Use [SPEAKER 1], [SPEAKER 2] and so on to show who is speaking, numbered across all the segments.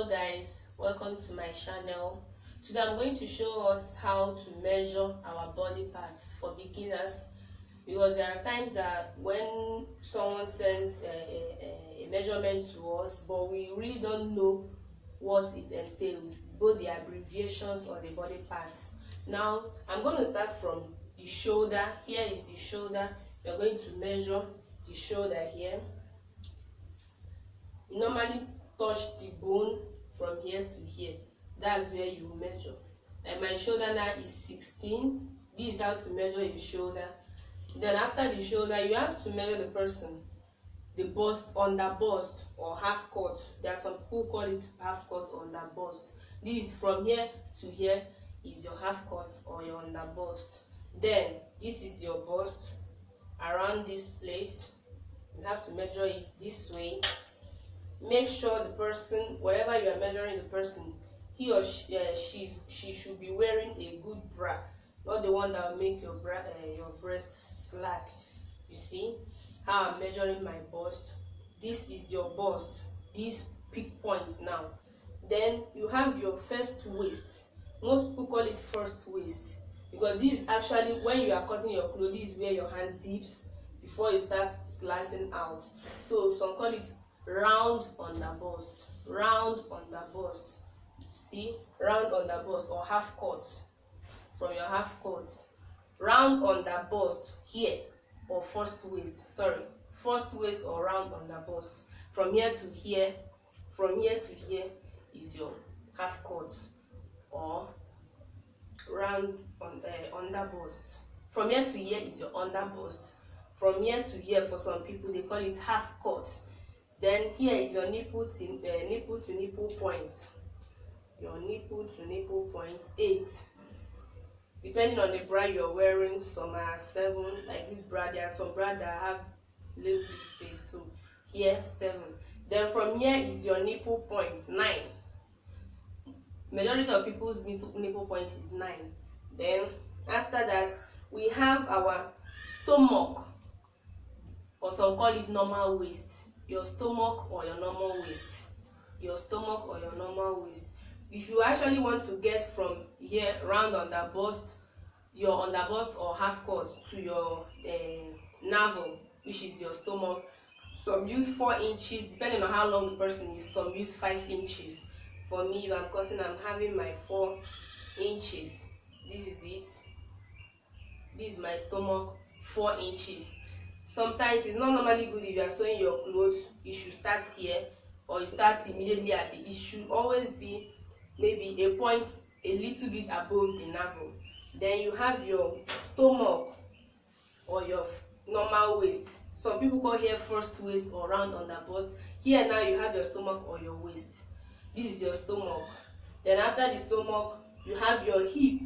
[SPEAKER 1] Hello guys, welcome to my channel. Today I'm going to show us how to measure our body parts for beginners, because there are times that when someone sends a measurement to us but we really don't know what it entails, both the abbreviations or the body parts. Now I'm going to start from the shoulder. Here is the shoulder. We're going to measure the shoulder here. You normally touch the bone from here to here. That's where you measure. And my shoulder now is 16. This is how to measure your shoulder. Then after the shoulder, you have to measure the person, the bust, under bust or half cut. There are some people who call it half cut or under bust. This is from here to here is your half cut or your under bust. Then this is your bust around this place. You have to measure it this way. Make sure the person, wherever you are measuring the person, he or she should be wearing a good bra, not the one that will make your breast slack. You see how I'm measuring my bust. This is your bust, this peak point now. Then you have your first waist. Most people call it first waist because this is actually when you are cutting your clothes. This is where your hand dips before you start slanting out. So some call it round on the bust, round on the bust. See, round on the bust or half cut from your half cut, round on the bust here, or first waist. Sorry, first waist or round on the bust. From here to here, from here to here is your half cut or round on the under bust. From here to here is your under bust. From here to here, for some people they call it half cut. Then here is your nipple to nipple point. Your nipple to nipple point 8. Depending on the bra you're wearing, some are 7. Like this bra, there are some bra that have little bit space. So here 7. Then from here is your nipple point 9. Majority of people's nipple point is 9. Then after that we have our stomach, or some call it normal waist. Your stomach or your normal waist. Your stomach or your normal waist. If you actually want to get from here round on the bust, your under bust or half cut, to your navel, which is your stomach, some use 4 inches depending on how long the person is. Some use 5 inches. For me, if I'm cutting, I'm having my 4 inches. This is it. This is my stomach, 4 inches. Sometimes it's not normally good if you are sewing your clothes, you should start here or you start immediately at the, it should always be maybe a point a little bit above the navel. Then you have your stomach or your normal waist. Some people call here first waist or round on the bust. Here now you have your stomach or your waist. This is your stomach. Then after the stomach you have your hip.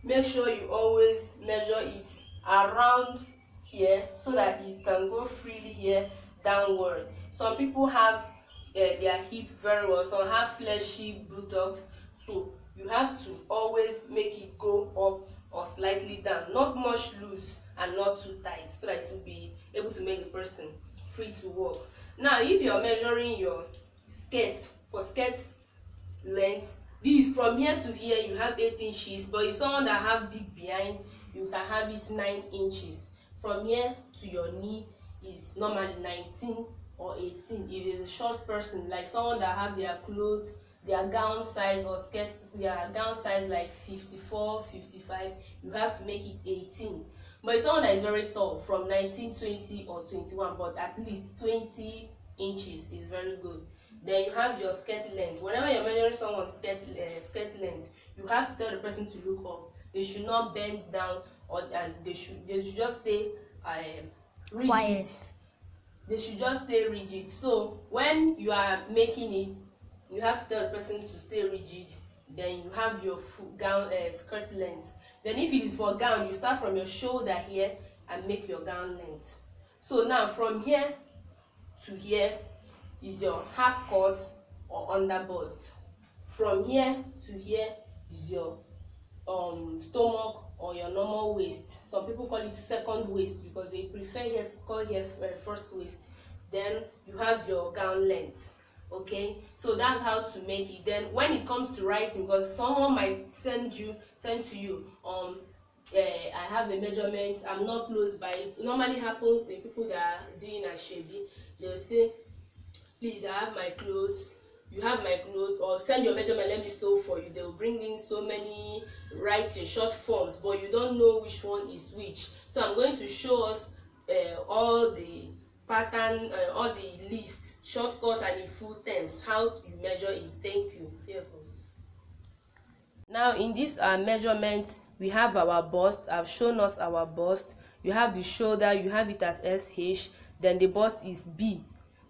[SPEAKER 1] Make sure you always measure it around here so that it can go freely here downward. Some people have their hip very well, some have fleshy buttocks, so you have to always make it go up or slightly down, not much loose and not too tight, so that it will be able to make the person free to walk. Now if you are measuring your skirt, for skirt length, this is from here to here you have 8 inches, but if someone that have big behind, you can have it 9 inches. From here to your knee is normally 19 or 18. If it's a short person, like someone that have their clothes, their gown size or skirts, their gown size like 54, 55, you have to make it 18. But if someone that is very tall, from 19, 20 or 21, but at least 20 inches is very good. Then you have your skirt length. Whenever you're measuring someone's skirt length, you have to tell the person to look up. They should not bend down, or they should just stay rigid. Quiet. They should just stay rigid. So when you are making it, you have to tell the person to stay rigid. Then you have your gown skirt length. Then if it is for gown, you start from your shoulder here and make your gown length. So now from here to here is your half cut or under bust. From here to here is your stomach or your normal waist. Some people call it second waist because they prefer here to call here first waist. Then you have your gown length. Okay, so that's how to make it. Then when it comes to writing, because someone might send to you I have a measurement, I'm not close by. It normally happens to people that are doing asoebi. They'll say, please, I have my clothes, you have my clothes, or send your measurement, let me sew for you. They'll bring in so many writing short forms, but you don't know which one is which. So I'm going to show us all the pattern, all the list, shortcuts and the full terms, how you measure it. Thank you. Here goes. Now in this measurement, we have our bust. I've shown us our bust. You have the shoulder, you have it as SH, then the bust is B.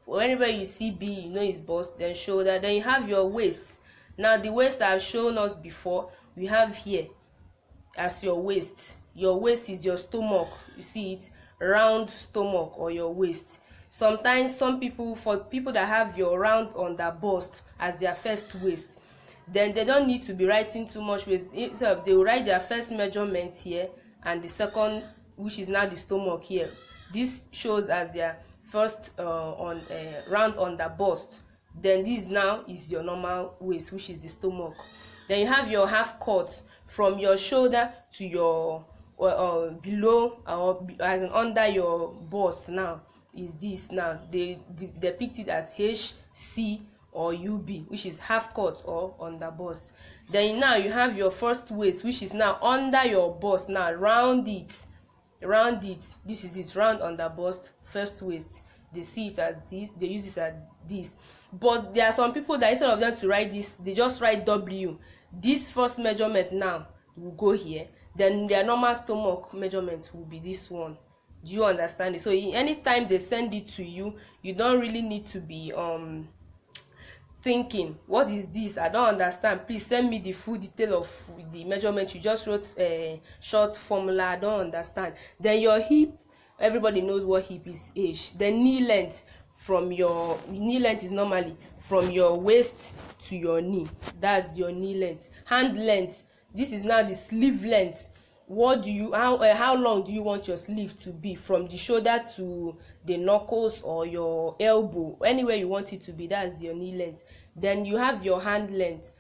[SPEAKER 1] Whenever you see B, you know it's bust, then shoulder. Then you have your waist. Now the waist I've shown us before, we have here as your waist. Your waist is your stomach. You see it, round stomach or your waist. Sometimes for people that have your round under bust as their first waist, then they don't need to be writing too much waist. Instead of, they will write their first measurement here and the second, which is now the stomach here. This shows as their first round on the bust. Then this now is your normal waist, which is the stomach. Then you have your half cut from your shoulder to your below or as in under your bust. Now is this, now they depict it as HC or UB, which is half cut or under bust. Then now you have your first waist, which is now under your bust. Now round it, this is it, round under bust, first waist. They see it as this, they use it as this. But there are some people that instead of them to write this, they just write W. This first measurement now will go here, then their normal stomach measurement will be this one. Do you understand it? So anytime they send it to you, you don't really need to be thinking, what is this, I don't understand, please send me the full detail of the measurement, you just wrote a short formula, I don't understand. Then your hip, everybody knows what hip is, H. Then knee length, knee length is normally from your waist to your knee, that's your knee length. Hand length, this is now the sleeve length. How long do you want your sleeve to be, from the shoulder to the knuckles or your elbow, anywhere you want it to be, that's your knee length. Then you have your hand length,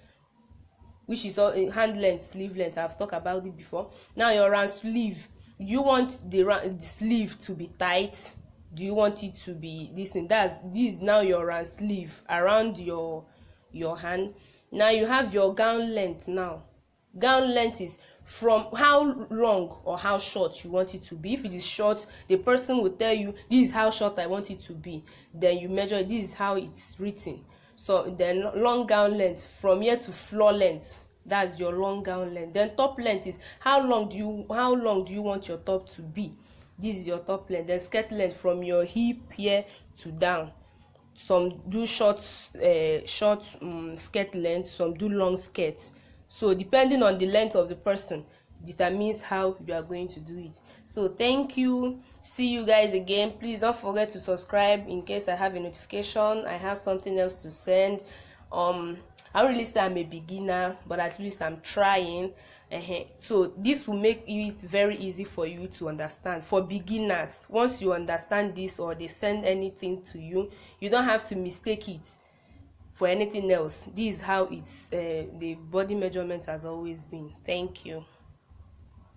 [SPEAKER 1] which is all hand length, sleeve length, I've talked about it before. Now your round sleeve, you want the sleeve to be tight, do you want it to be this thing, this is now your round sleeve around your hand. Now you have your gown length. Now gown length is from how long or how short you want it to be. If it is short, the person will tell you this is how short I want it to be, then you measure, this is how it's written. So then long gown length, from here to floor length, that's your long gown length. Then top length is how long do you want your top to be, this is your top length. Then skirt length, from your hip here to down. Some do short skirt length, some do long skirts. So depending on the length of the person determines how you are going to do it. So thank you, see you guys again. Please don't forget to subscribe in case I have a notification, I have something else to send. I don't really say I'm a beginner, but at least I'm trying. So this will make it very easy for you to understand. For beginners, once you understand this or they send anything to you, you don't have to mistake it for anything else. This is how it's the body measurement has always been. Thank you.